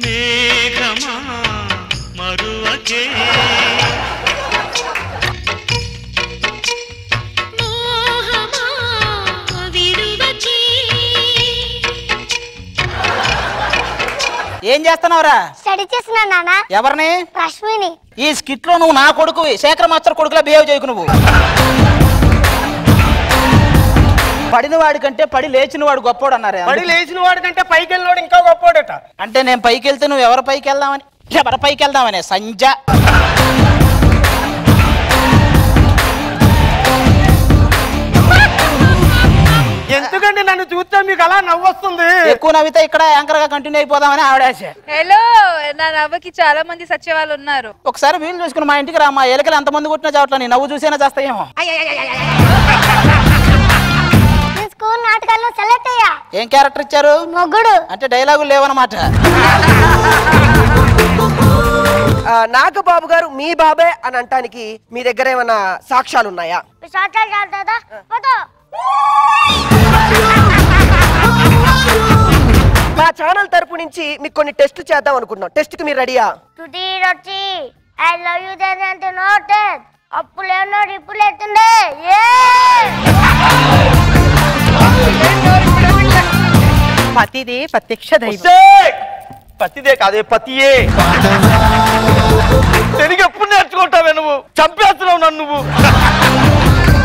మేఘమా మరువకే ఏం చేస్తున్నావురా? స్టడీ చేస్తున్నా నాన్న. ఎవరిని? రష్మిని. ఈ స్కిట్ లో నువ్వు నా కొడుకు శేఖర్ మాస్టర్ కొడుకులా బిహేవ్ చేయకు. నువ్వు పడిన వాడి కంటే పడి లేచిన వాడు గొప్పోడు అన్నారే. పడి లేచిన వాడి కంటే పైకి వెళ్ళినవాడు ఇంకా గొప్పోడట. అంటే నేను పైకి వెళ్తే నువ్వు ఎవరి పైకి వెళ్దామని సంజ. ఎందుకంటే నన్ను చూస్తే మీకు అలా నవ్వు వస్తుంది. ఎక్కువ నవ్వితే ఇక్కడ యాంకర్ గా కంటిన్యూ అయిపోదామని ఆవిడ ఆశ. హలో, నా నవ్వుకి చాలా మంది సచ్చే వాళ్ళు ఉన్నారు. ఒకసారి వీలు చూసుకుని మా ఇంటికి రా. మా ఎలకలు ఎంతమంది కొట్టినా చావట్లా, నీ నవ్వు చూసేనా చేస్తాయేమో. స్కూల్ నాటకాల్లో సెలెక్ట్ అయ్యా. ఏం క్యారెక్టర్ ఇచ్చారు? మొగుడు. అంటే డైలాగులు లేవన్నమాట. నాగబాబు గారు మీ బాబే అని అంటానికి మీ దగ్గర ఏమైనా సాక్ష్యాలు ఉన్నాయా? మా ఛానల్ తరపు నుంచి మీకు కొన్ని టెస్ట్ చేద్దాం అనుకుంటున్నాం. టెస్ట్ కి మీరు రెడీయా? ఐ లవ్ యూ అంటే నోటెడ్. అప్పుడు ఏమన్నాడు, ఇప్పుడు ఎత్తుండే. పతిదే ప్రత్యక్ష దైవం. పతిదే కాదే, పతియే. తెలుగు ఎప్పుడు నేర్చుకుంటావే నువ్వు? చంపేస్తున్నావు నన్ను నువ్వు.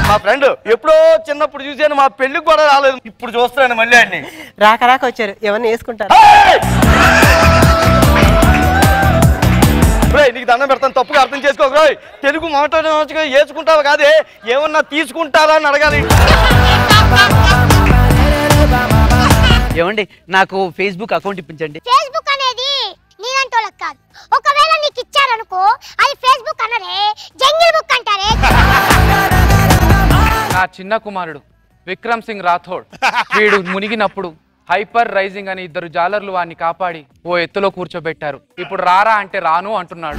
మా ఫ్రెండ్ ఎప్పుడో చిన్నప్పుడు చూసాను, మా పెళ్లికి కూడా రాలేదు. ఇప్పుడు చూస్తున్నాను మళ్ళీ అన్ని. రాక వచ్చారు, ఎవరిని వేసుకుంటారు? నీకు దండం పెడతాను, తప్పుగా అర్థం చేసుకోక. తెలుగు మాట్లాడగా వేసుకుంటావా కాదే, ఏమన్నా తీసుకుంటారా అని అడగాలి. ఏమండి, నాకు ఫేస్బుక్ అకౌంట్ ఇప్పించండి. ఫేస్బుక్ అనేది నీలంటోళ్ళకి కాదు. ఒకవేళ నీకు ఇచ్చారనుకో, అది ఫేస్బుక్ అనరే, జంగిల్ బుక్ అంటారే. నా చిన్న కుమారుడు విక్రమ్ సింగ్ రాథోడ్, వీడు మునిగినప్పుడు హైపర్ రైజింగ్ అని 2 జాలర్లు వాడిని కాపాడి ఓ ఎత్తులో కూర్చోబెట్టారు. ఇప్పుడు రారా అంటే రాను అంటున్నాడు.